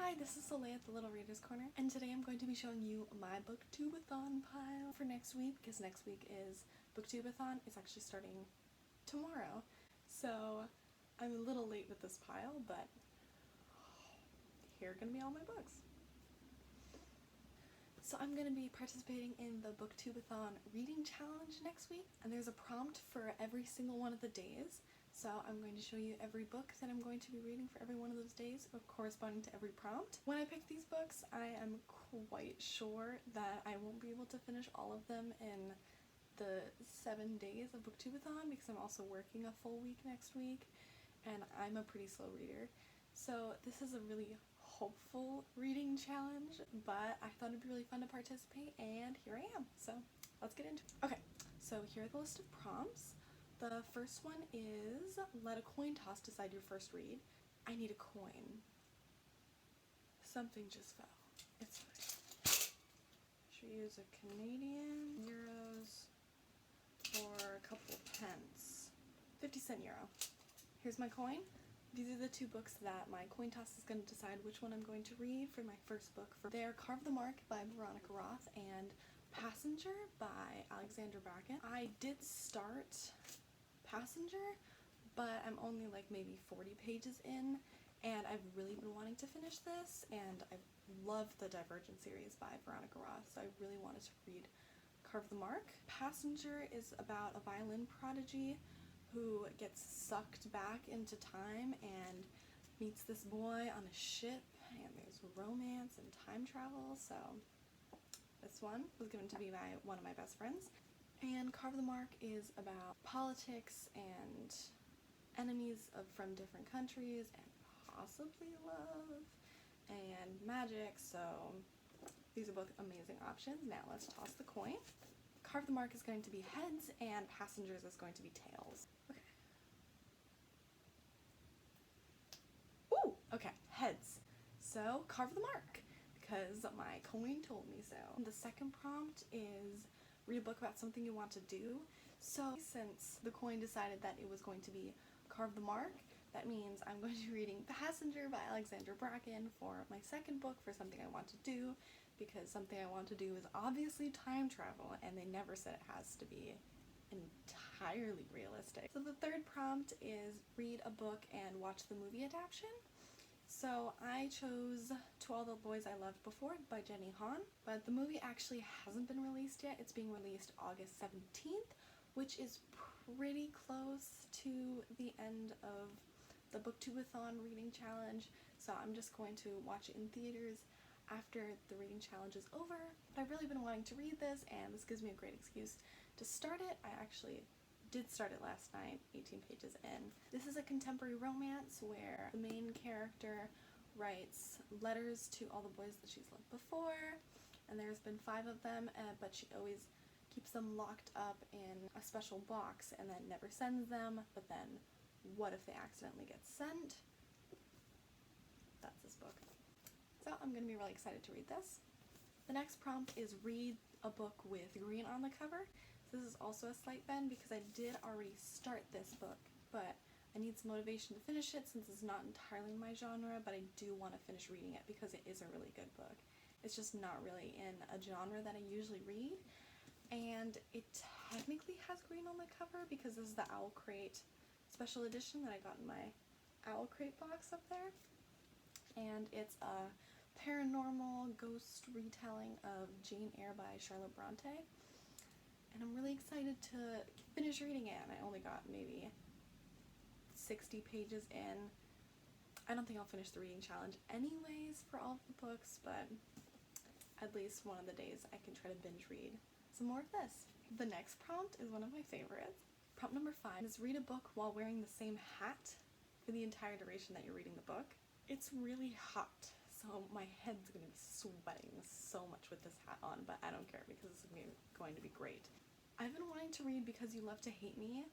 Hi, this is Soleil at the Little Readers Corner, and today I'm going to be showing you my Booktubeathon pile for next week, because next week is Booktubeathon. It's actually starting tomorrow, so I'm a little late with this pile, but here are going to be all my books. So I'm going to be participating in the Booktubeathon reading challenge next week, and there's a prompt for every single one of the days. So I'm going to show you every book that I'm going to be reading for every one of those days, corresponding to every prompt. When I pick these books, I am quite sure that I won't be able to finish all of them in the 7 days of Booktubeathon, because I'm also working a full week next week, and I'm a pretty slow reader. So this is a really hopeful reading challenge, but I thought it'd be really fun to participate, and here I am. So let's get into it. Okay, so here are the list of prompts. The first one is, let a coin toss decide your first read. I need a coin. Something just fell. It's fine. Should we use a Canadian, euros, or a couple pence? 50-cent euro. Here's my coin. These are the two books that my coin toss is going to decide which one I'm going to read for my first book. They're Carve the Mark by Veronica Roth and Passenger by Alexandra Bracken. I did start Passenger, but I'm only like maybe 40 pages in, and I've really been wanting to finish this, and I love the Divergent series by Veronica Roth, so I really wanted to read Carve the Mark. Passenger is about a violin prodigy who gets sucked back into time and meets this boy on a ship, and there's romance and time travel, so this one was given to me by one of my best friends. And Carve the Mark is about politics and enemies from different countries and possibly love and magic, so these are both amazing options. Now let's toss the coin. Carve the Mark is going to be heads and Passengers is going to be tails. Okay. Ooh, okay, heads. So Carve the Mark, because my coin told me so. The second prompt is read a book about something you want to do. So since the coin decided that it was going to be Carve the Mark, that means I'm going to be reading Passenger by Alexandra Bracken for my second book for something I want to do, because something I want to do is obviously time travel, and they never said it has to be entirely realistic. So the third prompt is read a book and watch the movie adaptation. So I chose To All the Boys I Loved Before by Jenny Han, but the movie actually hasn't been released yet. It's being released August 17th, which is pretty close to the end of the Booktubeathon reading challenge, so I'm just going to watch it in theaters after the reading challenge is over. But I've really been wanting to read this, and this gives me a great excuse to start it. I actually did start it last night, 18 pages in. This is a contemporary romance where the main character writes letters to all the boys that she's loved before, and there's been 5 of them, but she always keeps them locked up in a special box and then never sends them. But then what if they accidentally get sent? That's this book. So I'm going to be really excited to read this. The next prompt is read a book with green on the cover. This is also a slight bend because I did already start this book, but I need some motivation to finish it since it's not entirely my genre, but I do want to finish reading it because it is a really good book. It's just not really in a genre that I usually read, and it technically has green on the cover because this is the Owl Crate special edition that I got in my Owl Crate box up there, and it's a paranormal ghost retelling of Jane Eyre by Charlotte Bronte. And I'm really excited to finish reading it, and I only got maybe 60 pages in. I don't think I'll finish the reading challenge anyways for all of the books, but at least one of the days I can try to binge read some more of this. The next prompt is one of my favorites. Prompt number 5 is read a book while wearing the same hat for the entire duration that you're reading the book. It's really hot, so my head's going to be sweating so much with this hat on, but I don't care because this is going to be great. I've been wanting to read Because You Love to Hate Me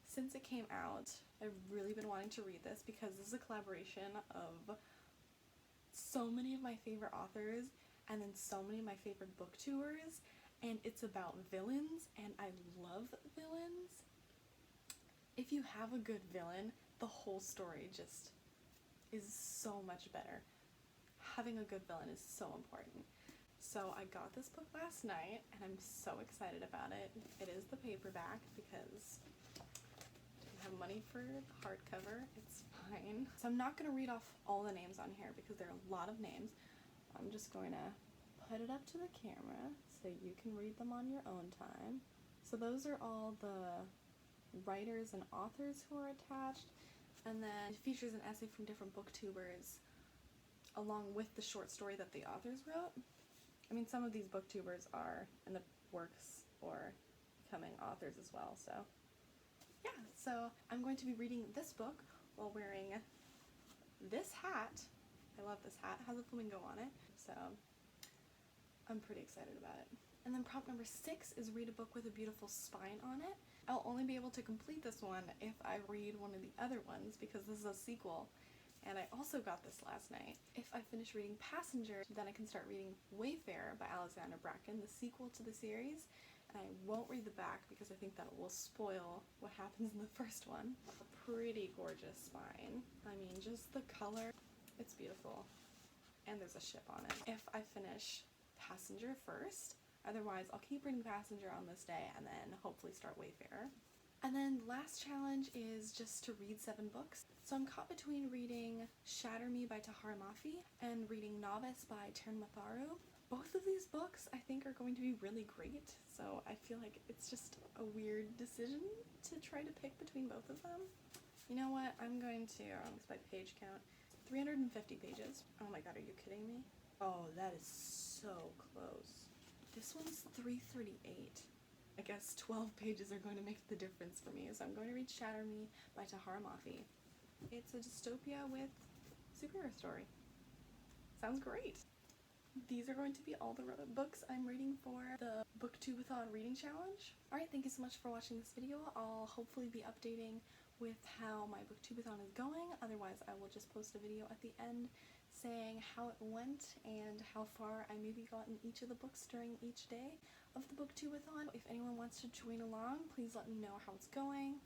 since it came out. I've really been wanting to read this because this is a collaboration of so many of my favorite authors and then so many of my favorite booktubers, and it's about villains, and I love villains. If you have a good villain, the whole story just is so much better. having a good villain is so important. So I got this book last night and I'm so excited about it. It is the paperback because I didn't have money for the hardcover. It's fine. So I'm not going to read off all the names on here because there are a lot of names. I'm just going to put it up to the camera so you can read them on your own time. So those are all the writers and authors who are attached, and then it features an essay from different booktubers along with the short story that the authors wrote. I mean, some of these booktubers are in the works or becoming authors as well, so yeah. So I'm going to be reading this book while wearing this hat. I love this hat. It has a flamingo on it, so I'm pretty excited about it. And then prompt number 6 is read a book with a beautiful spine on it. I'll only be able to complete this one if I read one of the other ones because this is a sequel, and I also got this last night. If I finish reading Passenger, then I can start reading Wayfarer by Alexandra Bracken, the sequel to the series, and I won't read the back because I think that it will spoil what happens in the first one. A pretty gorgeous spine. I mean, just the color, it's beautiful. And there's a ship on it. If I finish Passenger first, otherwise I'll keep reading Passenger on this day and then hopefully start Wayfarer. And then the last challenge is just to read 7 books. So I'm caught between reading Shatter Me by Tahar Mafi and reading Novice by Taryn Matharu. Both of these books I think are going to be really great, so I feel like it's just a weird decision to try to pick between both of them. You know what, I'm going to, by page count, 350 pages. Oh my god, are you kidding me? Oh, that is so close. This one's 338. I guess 12 pages are going to make the difference for me, so I'm going to read Shatter Me by Tahar Mafi. It's a dystopia with superhero story. Sounds great! These are going to be all the books I'm reading for the Booktubeathon reading challenge. Alright, thank you so much for watching this video. I'll hopefully be updating with how my Booktubeathon is going. Otherwise, I will just post a video at the end saying how it went and how far I maybe got in each of the books during each day of the Booktubeathon. If anyone wants to join along, please let me know how it's going.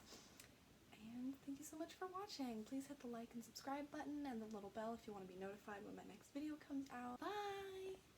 And thank you so much for watching. Please hit the like and subscribe button and the little bell if you want to be notified when my next video comes out. Bye!